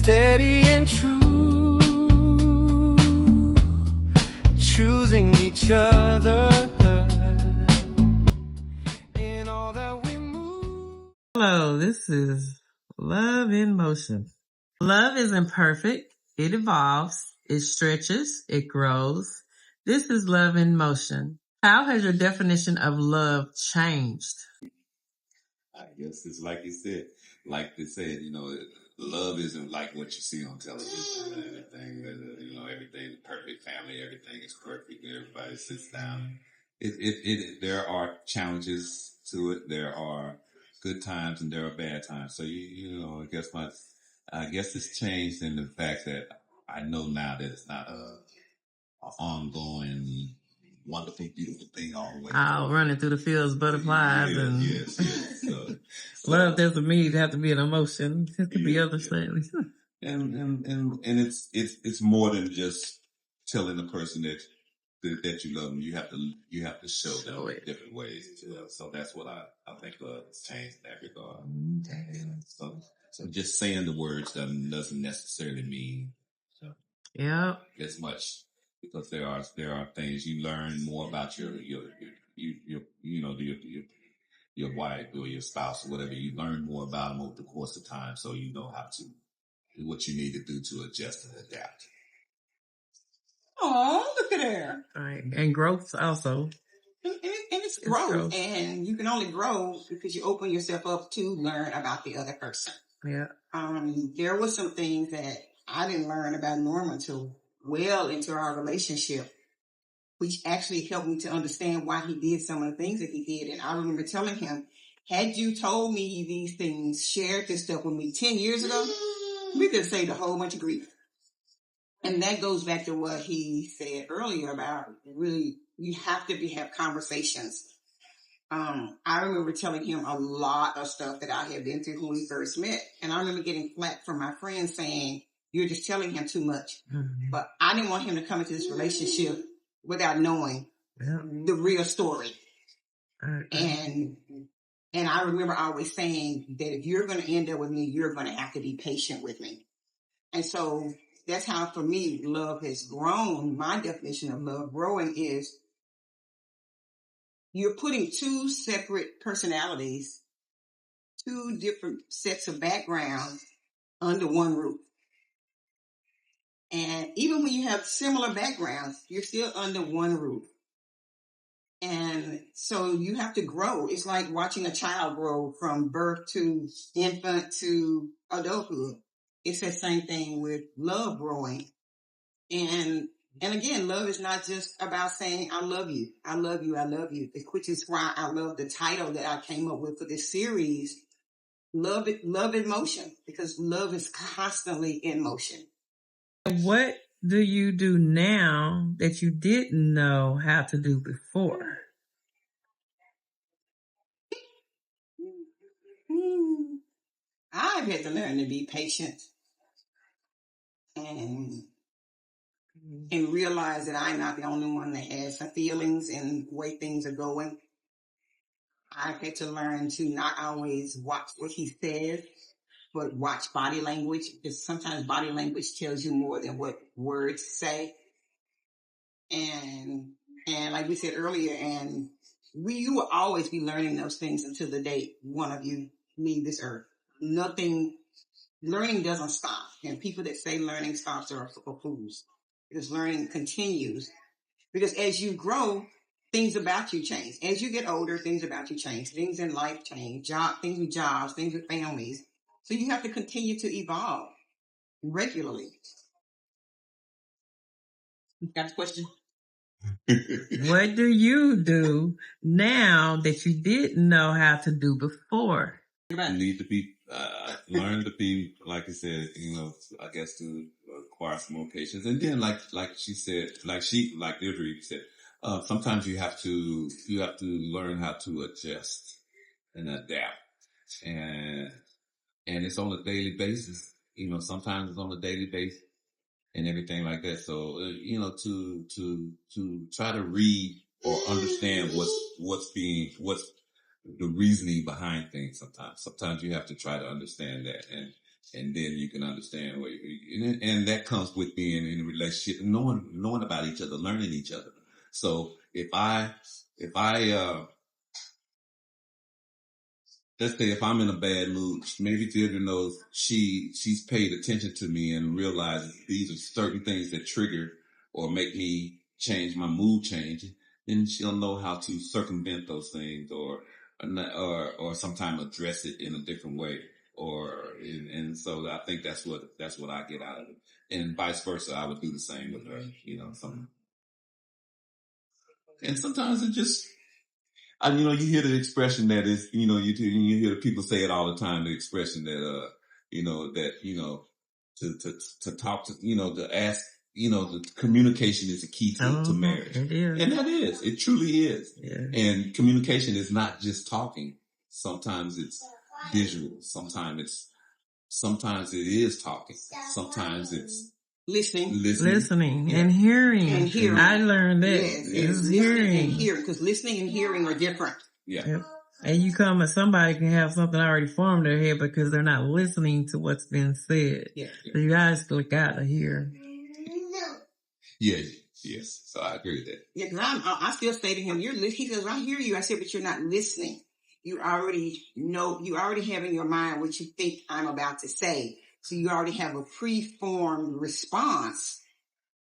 steady and true, choosing each other in all that we move. Hello, this is Love in Motion. Love isn't perfect. It evolves. It stretches. It grows. This is Love in Motion. How has your definition of love changed? I guess it's like you said, like they said, love isn't like what you see on television and everything. Everything's perfect. Family, everything is perfect. Everybody sits down. There are challenges to it. There are good times and there are bad times. So I guess it's changed in the fact that I know now that it's not an ongoing, wonderful, beautiful thing always. Running through the fields, butterflies, and yes. So, love doesn't mean it have to be an emotion. It could be other things. And it's more than just telling the person that you love them. You have to show them in different ways. So that's what I think has changed in that regard. So just saying the words doesn't necessarily mean as much, because there are things you learn more about your wife or your spouse or whatever. You learn more about them over the course of time, so you know how to do what you need to do to adjust and adapt. Oh, look at her. Right. And growth also. And it's growth. And you can only grow because you open yourself up to learn about the other person. Yeah. There were some things that I didn't learn about Norma until well into our relationship, which actually helped me to understand why he did some of the things that he did. And I remember telling him, had you told me these things, shared this stuff with me 10 years ago, we could have saved a whole bunch of grief. And that goes back to what he said earlier about really, you have to have conversations. I remember telling him a lot of stuff that I had been through when we first met. And I remember getting flack from my friends saying, you're just telling him too much. Mm-hmm. But I didn't want him to come into this relationship without knowing the real story. And I remember always saying that if you're going to end up with me, you're going to have to be patient with me. And so that's how, for me, love has grown. My definition of love growing is you're putting two separate personalities, two different sets of backgrounds under one roof. And even when you have similar backgrounds, you're still under one roof. And so you have to grow. It's like watching a child grow from birth to infant to adulthood. It's the same thing with love growing. And again, love is not just about saying, I love you, I love you, I love you, which is why I love the title that I came up with for this series, Love in Motion, because love is constantly in motion. What do you do now that you didn't know how to do before? I've had to learn to be patient and realize that I'm not the only one that has feelings and the way things are going. I've had to learn to not always watch what he says, but watch body language, because sometimes body language tells you more than what words say. And like we said earlier, you will always be learning those things until the day one of you leave this earth. Learning doesn't stop. And people that say learning stops are fools, because learning continues. Because as you grow, things about you change. As you get older, things about you change. Things in life change. Things with jobs, things with families. So you have to continue to evolve regularly. Got a question? What do you do now that you didn't know how to do before? You need to be, learn to be, like I said, I guess to acquire some more patience. And then like she said, like Deidre said, sometimes you have to learn how to adjust and adapt. And it's on a daily basis. Sometimes it's on a daily basis and everything like that. So, to try to read or understand what's the reasoning behind things sometimes. Sometimes you have to try to understand that. And And then you can understand what and that comes with being in a relationship, knowing about each other, learning each other. So if I let's say if I'm in a bad mood, maybe Deidre knows she's paid attention to me and realizes these are certain things that trigger or make me change my mood change. Then she'll know how to circumvent those things or sometimes address it in a different way. And so I think that's what I get out of it. And vice versa, I would do the same with her, and sometimes it just, you hear the expression that is, you hear people say it all the time, the expression that, to talk to, to ask, the communication is the key to marriage. It is. And it truly is. Yeah. And communication is not just talking. Sometimes it's visual. Sometimes it is talking. Sometimes it's listening and hearing. I learned that. Yes, listening and hearing, because listening and hearing are different. Yeah. Yep. And somebody can have something already formed in their head because they're not listening to what's been said. Yeah. So you guys look out to hear. Yeah. Yes. So I agree with that. Yeah, because I still say to him, he says, I hear you. I said, but you're not listening. You already have in your mind what you think I'm about to say. So you already have a preformed response.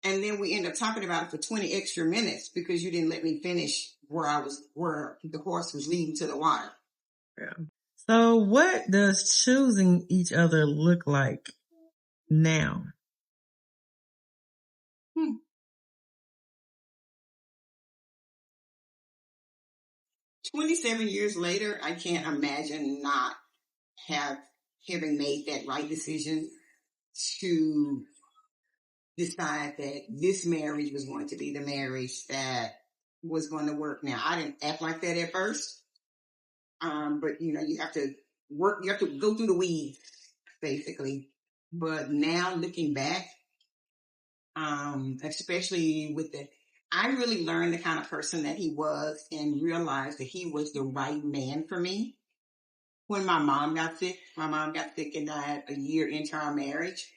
And then we end up talking about it for 20 extra minutes because you didn't let me finish where the horse was leading to the water. Yeah. So what does choosing each other look like now? 27 years later, I can't imagine not having made that right decision to decide that this marriage was going to be the marriage that was going to work. Now, I didn't act like that at first. But you have to go through the weeds, basically. But now looking back, especially I really learned the kind of person that he was and realized that he was the right man for me. When my mom got sick and died a year into our marriage.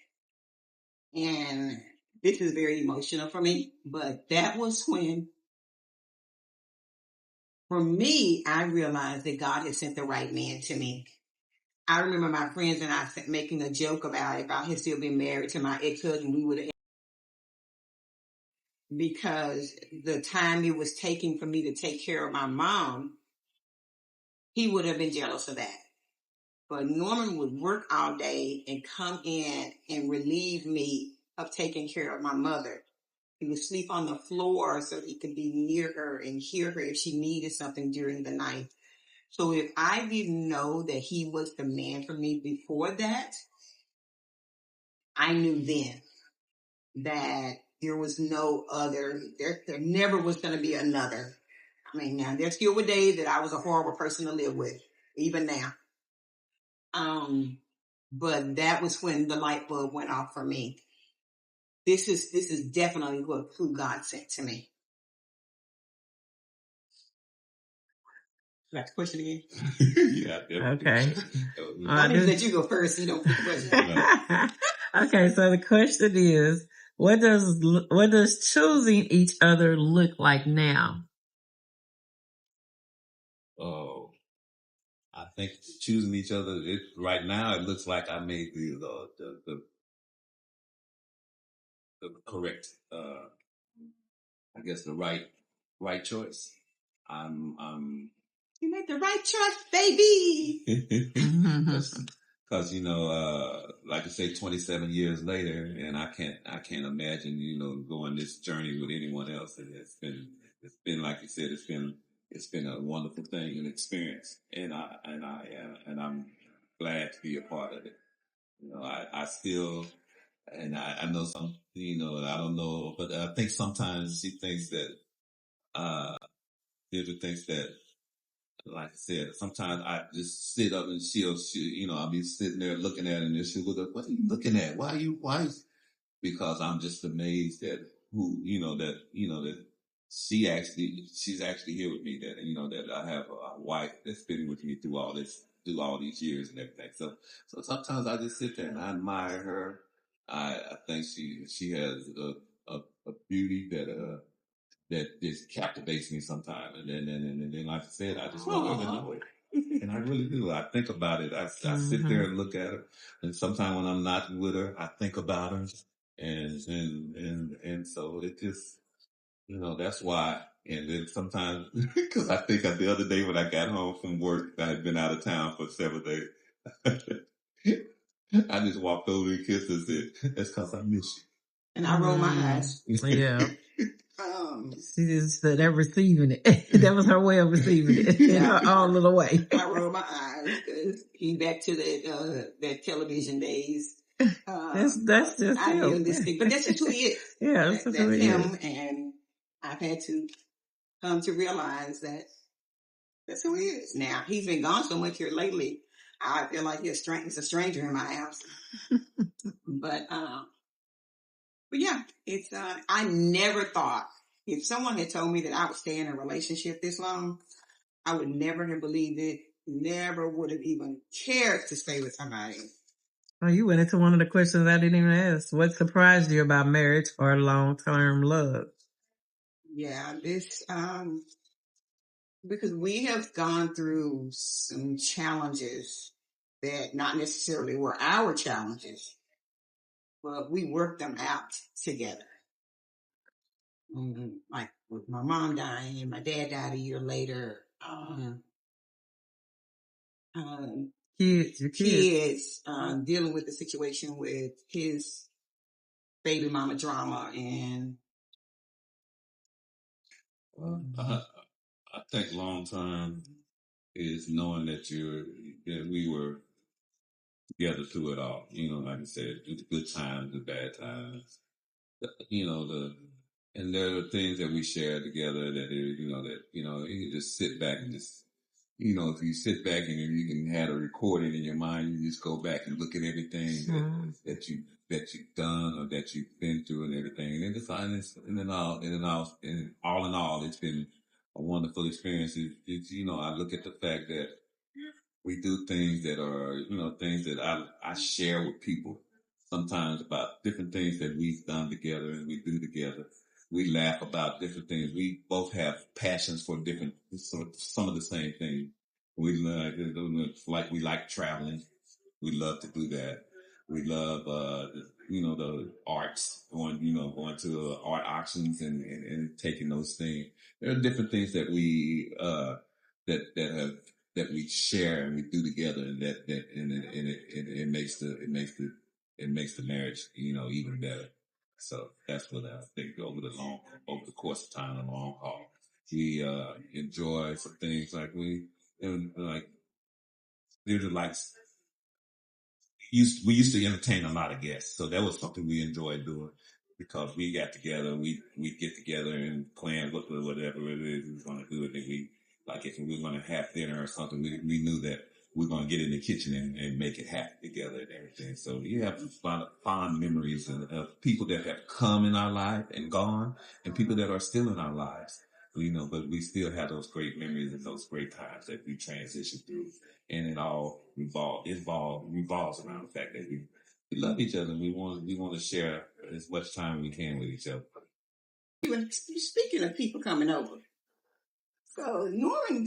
And this is very emotional for me, but that was when, for me, I realized that God had sent the right man to me. I remember my friends and I making a joke about if I had still been married to my ex-husband, we would have, because the time it was taking for me to take care of my mom, he would have been jealous of that. But Norman would work all day and come in and relieve me of taking care of my mother. He would sleep on the floor so he could be near her and hear her if she needed something during the night. So if I didn't know that he was the man for me before that, I knew then that there was no other, there never was going to be another. I mean, now there still were days that I was a horrible person to live with, even now. But that was when the light bulb went off for me. This is definitely who God sent to me. You got the question again? Yeah. Okay. I need to let you go first. So you don't put the question. Okay, so the question is, what does choosing each other look like now? Oh, I think choosing each other, right now it looks like I made the correct, I guess the right choice. You made the right choice, baby. Because like I say, 27 years later, and I can't imagine going this journey with anyone else. And it's been like you said, it's been a wonderful thing and experience, and I'm glad to be a part of it. I still, and I know some, I don't know, but I think sometimes she thinks that Deidre thinks that, like I said, sometimes I just sit up and she'll I'll be sitting there looking at her and she'll look up, what are you looking at? Why? Because I'm just amazed at that she's actually here with me, that I have a wife that's been with me through all this, do all these years and everything. So sometimes I just sit there and I admire her. I think she has a beauty that just captivates me sometimes. And then, like I said, I just want her to know it. And I really do. I think about it. I sit there and look at her. And sometimes when I'm not with her, I think about her. And so it just, that's why. And then sometimes, because I think of the other day when I got home from work, I had been out of town for several days. I just walked over and kissed her and said, that's because I miss you. And I rolled my eyes. Yeah. She just said that receiving it. That was her way of receiving it in her own little way. I rolled my eyes because he back to that television days. That's just him. But that's just who he is. Yeah, that's who he him. is. And I've had to come to realize that that's who he is. Now, he's been gone so much here lately, I feel like he's a stranger in my house. But yeah, it's I never thought, if someone had told me that I would stay in a relationship this long, I would never have believed it. Never would have even cared to stay with somebody. Oh, you went into one of the questions I didn't even ask. What surprised you about marriage or long-term love? Yeah, this, because we have gone through some challenges that not necessarily were our challenges, but we worked them out together. Like with my mom dying and my dad died a year later. Kids dealing with the situation with his baby mama drama and I think long term is knowing that we were together through it all. Like I said, through the good times, the bad times. And there are things that we share together that you can just sit back and just, if you sit back and you can have a recording in your mind, you just go back and look at everything that you've done or that you've been through and everything. And then all in all, it's been a wonderful experience. I look at the fact that we do things that are, things that I share with people sometimes about different things that we've done together and we do together. We laugh about different things. We both have passions for some of the same things. We like traveling. We love to do that. We love, the arts, going to art auctions and taking those things. There are different things that we, that we share and we do together, and it makes the marriage, even better. So that's what I think over the course of time and long haul. We, enjoy some things like there's we used to entertain a lot of guests. So that was something we enjoyed doing because we got together, we get together and plan whatever it is we was going to do. And then if we were going to have dinner or something, we knew that we're going to get in the kitchen and make it happen together and everything. So you have a lot of fond memories of people that have come in our life and gone, and people that are still in our lives. But we still have those great memories and those great times that we transition through. And it all revolves around the fact that we love each other. And we want to share as much time we can with each other. Speaking of people coming over, so Norman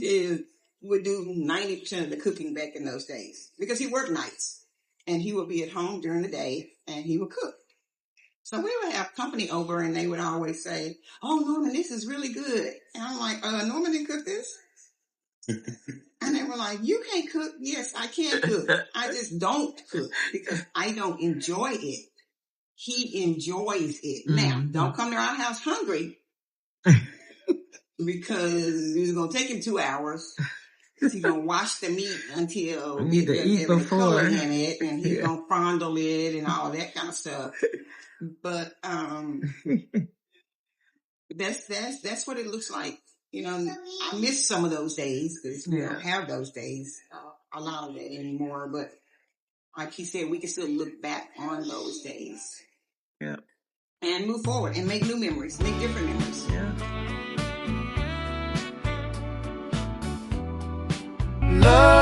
would do 90% of the cooking back in those days because he worked nights and he would be at home during the day and he would cook. So we would have company over and they would always say, "Oh, Norman, this is really good." And I'm like, "Norman didn't cook this?" And they were like, "You can't cook." Yes, I can cook. I just don't cook because I don't enjoy it. He enjoys it. Mm-hmm. Now, don't come to our house hungry because it's going to take him 2 hours. He's going to wash the meat until he eat before color in it, and he's going to fondle it and all that kind of stuff. But that's what it looks like. I miss some of those days because we don't have those days, a lot of it anymore. But like he said, we can still look back on those days. Yeah. And move forward and make new memories, make different memories. Yeah. Love